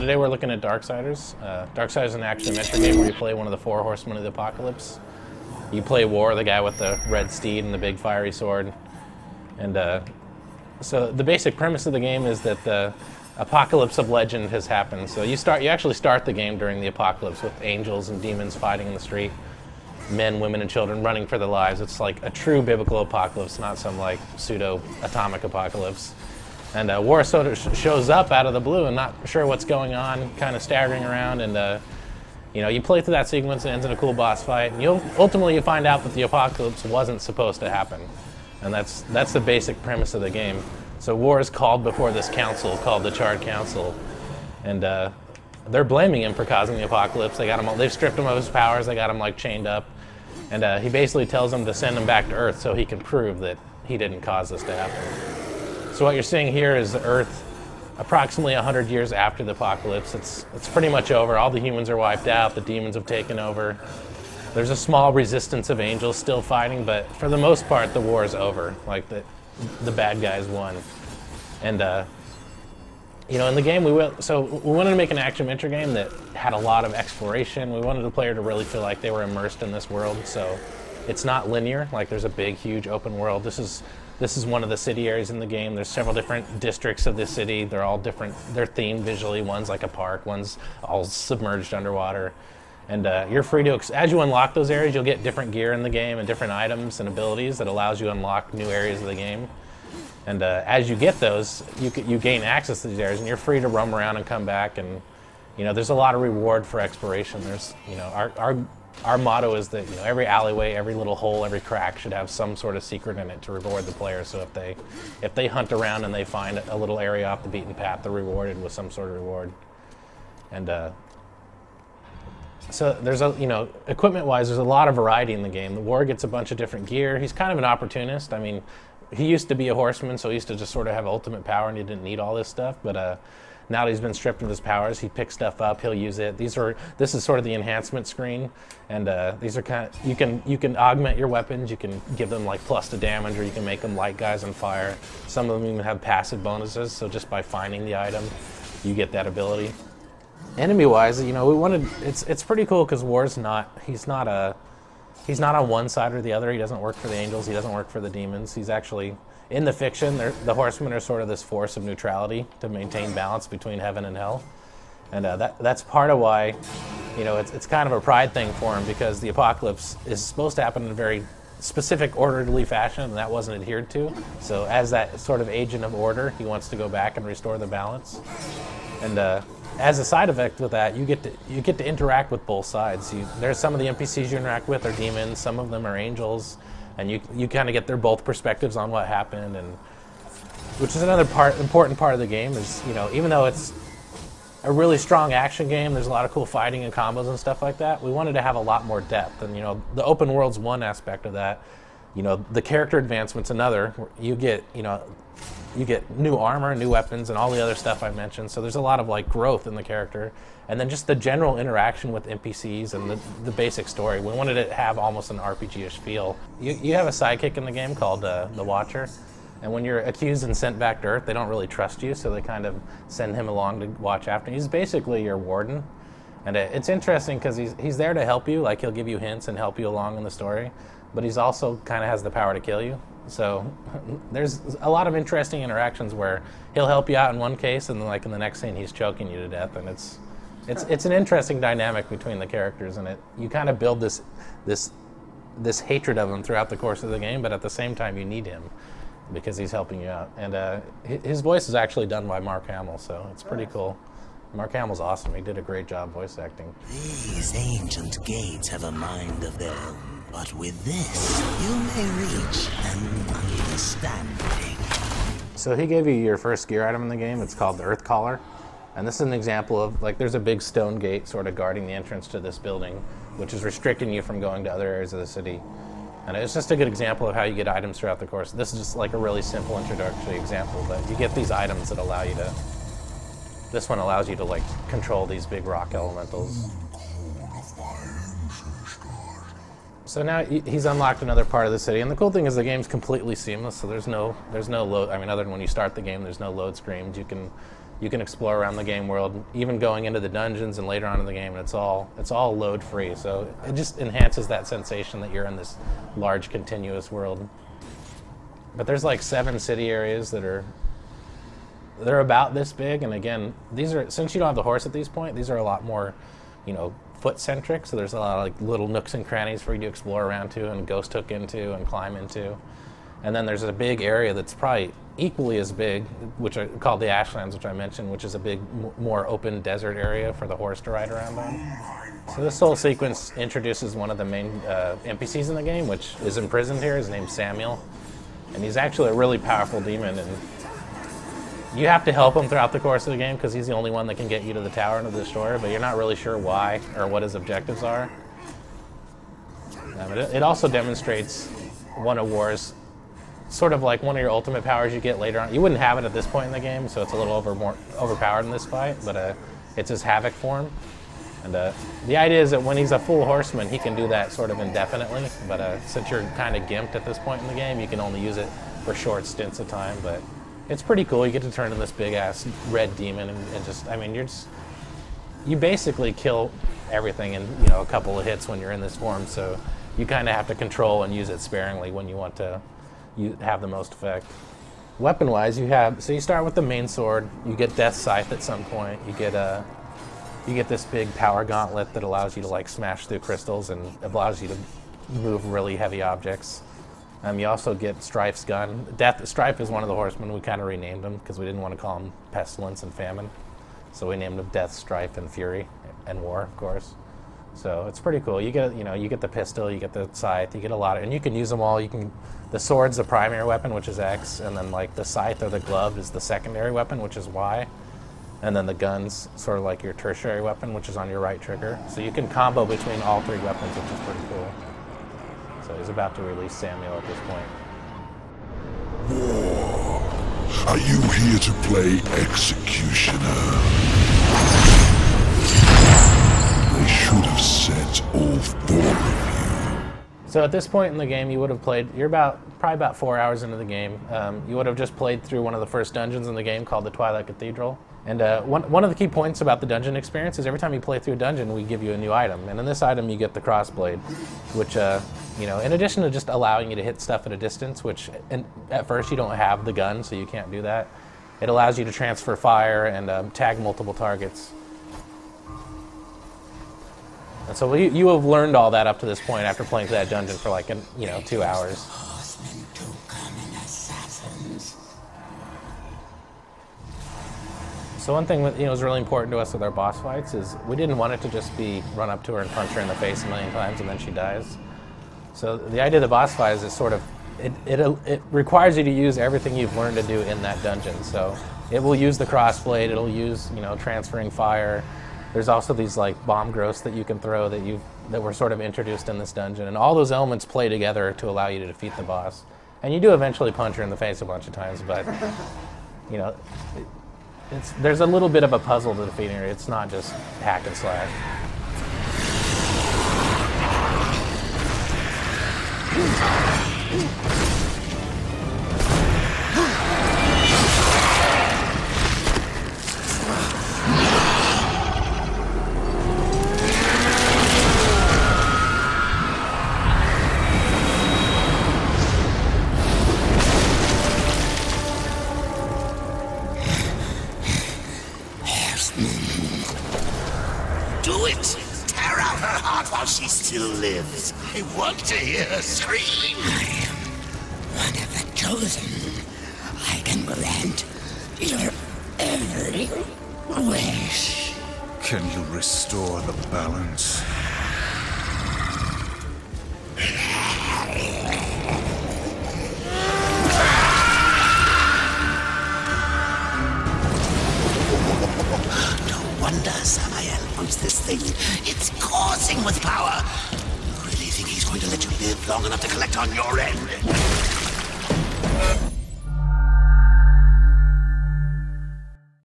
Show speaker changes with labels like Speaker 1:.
Speaker 1: today we're looking at Darksiders. Darksiders is an action-adventure game where you play one of the four horsemen of the apocalypse. You play War, the guy with the red steed and the big fiery sword. And so the basic premise of the game is that the apocalypse of legend has happened. So you actually start the game during the apocalypse with angels and demons fighting in the street. Men, women, and children running for their lives. It's like a true biblical apocalypse, not some like pseudo-atomic apocalypse. And War sort of shows up out of the blue and not sure what's going on, kind of staggering around, and you know, you play through that sequence and it ends in a cool boss fight, and ultimately you find out that the apocalypse wasn't supposed to happen. And that's the basic premise of the game. So War is called before this council, called the Charred Council, and they're blaming him for causing the apocalypse. They've stripped him of his powers, they got him like chained up, and he basically tells them to send him back to Earth so he can prove that he didn't cause this to happen. So what you're seeing here is the Earth approximately 100 years after the apocalypse. It's pretty much over. All the humans are wiped out, the demons have taken over. There's a small resistance of angels still fighting, but for the most part the war is over. Like the bad guys won. And you know, in the game we wanted to make an action-adventure game that had a lot of exploration. We wanted the player to really feel like they were immersed in this world. So it's not linear, like there's a big, huge open world. This is one of the city areas in the game. There's several different districts of the city. They're all different. They're themed visually. One's like a park. One's all submerged underwater. And you're free to, as you unlock those areas, you'll get different gear in the game and different items and abilities that allows you to unlock new areas of the game. And as you get those, you gain access to these areas, and you're free to roam around and come back. And you know, there's a lot of reward for exploration. There's, you know, our motto is that, you know, every alleyway, every little hole, every crack should have some sort of secret in it to reward the player. So if they hunt around and they find a little area off the beaten path, they're rewarded with some sort of reward. And so there's you know, equipment-wise, there's a lot of variety in the game. The War gets a bunch of different gear. He's kind of an opportunist. I mean, he used to be a horseman, so he used to just sort of have ultimate power, and he didn't need all this stuff. But now that he's been stripped of his powers, he picks stuff up, he'll use it. This is sort of the enhancement screen, and these are kind of, you can augment your weapons, you can give them like plus to damage, or you can make them light guys on fire. Some of them even have passive bonuses, so just by finding the item, you get that ability. Enemy-wise, you know, it's pretty cool because War's he's not on one side or the other. He doesn't work for the angels, he doesn't work for the demons. He's actually, in the fiction, the horsemen are sort of this force of neutrality to maintain balance between heaven and hell. And that's part of why, you know, it's kind of a pride thing for him, because the apocalypse is supposed to happen in a very specific, orderly fashion, and that wasn't adhered to. So as that sort of agent of order, he wants to go back and restore the balance. And as a side effect with that, you get to interact with both sides. There's some of the NPCs you interact with are demons, some of them are angels, and you kind of get their both perspectives on what happened, and which is another important part of the game. Is, you know, even though it's a really strong action game, there's a lot of cool fighting and combos and stuff like that. We wanted to have a lot more depth, and you know, the open world's one aspect of that. You know, the character advancement's another. You get new armor, new weapons, and all the other stuff I mentioned. So there's a lot of like growth in the character, and then just the general interaction with NPCs and the basic story. We wanted it to have almost an RPG-ish feel. You have a sidekick in the game called the Watcher, and when you're accused and sent back to Earth, they don't really trust you, so they kind of send him along to watch after you. He's basically your warden, and it's interesting because he's there to help you. Like, he'll give you hints and help you along in the story, but he's also kind of has the power to kill you. So there's a lot of interesting interactions where he'll help you out in one case, and then like in the next scene he's choking you to death, and it's an interesting dynamic between the characters, and you kind of build this hatred of him throughout the course of the game, but at the same time you need him because he's helping you out. And his voice is actually done by Mark Hamill, so it's pretty cool. Mark Hamill's awesome. He did a great job voice acting.
Speaker 2: These ancient gates have a mind of their own. But with this, you may reach an understanding.
Speaker 1: So he gave you your first gear item in the game. It's called the Earth Collar. And this is an example of, like, there's a big stone gate sort of guarding the entrance to this building, which is restricting you from going to other areas of the city. And it's just a good example of how you get items throughout the course. This is just like a really simple introductory example, but you get these items that allow you to, this one allows you to like control these big rock elementals. So now he's unlocked another part of the city, and the cool thing is the game's completely seamless. So there's no load. I mean, other than when you start the game, there's no load screens. You can You can explore around the game world, even going into the dungeons and later on in the game, and it's all load free. So it just enhances that sensation that you're in this large continuous world. But there's like 7 city areas that they're about this big, and again, these are, since you don't have the horse at this point, these are a lot more, you know, foot centric. So there's a lot of like little nooks and crannies for you to explore around to and ghost hook into and climb into. And then there's a big area that's probably equally as big, which are called the Ashlands, which I mentioned, which is a big, more open desert area for the horse to ride around on. So this whole sequence introduces one of the main NPCs in the game, which is imprisoned here. His name's Samuel, and he's actually a really powerful demon, and you have to help him throughout the course of the game because he's the only one that can get you to the tower and to the destroyer, but you're not really sure why or what his objectives are. It also demonstrates one of War's, sort of like one of your ultimate powers you get later on. You wouldn't have it at this point in the game, so it's a little more overpowered in this fight, but it's his Havoc form. And the idea is that when he's a full horseman, he can do that sort of indefinitely, but since you're kind of gimped at this point in the game, you can only use it for short stints of time, but it's pretty cool. You get to turn into this big-ass red demon and just, I mean, you basically kill everything in, you know, a couple of hits when you're in this form, so you kind of have to control and use it sparingly when you want to have the most effect. Weapon-wise, so you start with the main sword. You get Death Scythe at some point. You get this big power gauntlet that allows you to like smash through crystals and allows you to move really heavy objects. You also get Strife's gun. Strife is one of the horsemen. We kind of renamed him because we didn't want to call him Pestilence and Famine, so we named him Death, Strife, and Fury, and War, of course. So it's pretty cool. You get the pistol, you get the scythe, you get a lot of, and you can use them all. The sword's the primary weapon, which is X, and then like the scythe or the glove is the secondary weapon, which is Y, and then the gun's sort of like your tertiary weapon, which is on your right trigger. So you can combo between all 3 weapons, which is pretty cool. So he's about to release Samuel at this point.
Speaker 3: War, are you here to play executioner? They should have set all 4 of you.
Speaker 1: So at this point in the game, you would have played, probably about 4 hours into the game, you would have just played through one of the first dungeons in the game called the Twilight Cathedral. And one of the key points about the dungeon experience is every time you play through a dungeon, we give you a new item. And in this item, you get the crossblade, which, you know, in addition to just allowing you to hit stuff at a distance, which at first you don't have the gun, so you can't do that, it allows you to transfer fire and tag multiple targets. And so you have learned all that up to this point after playing through that dungeon for like, 2 hours. So one thing that is really important to us with our boss fights is we didn't want it to just be run up to her and punch her in the face a million times and then she dies. So the idea of the boss fight is sort of, it requires you to use everything you've learned to do in that dungeon. So it will use the crossblade, it'll use transferring fire. There's also these like bomb growths that you can throw that were sort of introduced in this dungeon, and all those elements play together to allow you to defeat the boss. And you do eventually punch her in the face a bunch of times, but there's a little bit of a puzzle to defeating her. It's not just hack and slash.
Speaker 2: Do it! Tear out her heart while she still lives. I want to hear her scream.
Speaker 4: I am one of the chosen. I can grant your every wish.
Speaker 3: Can you restore the balance?
Speaker 2: No wonder Samael wants this thing. It's coursing with power. You really think he's going to let you live long enough to collect on your end?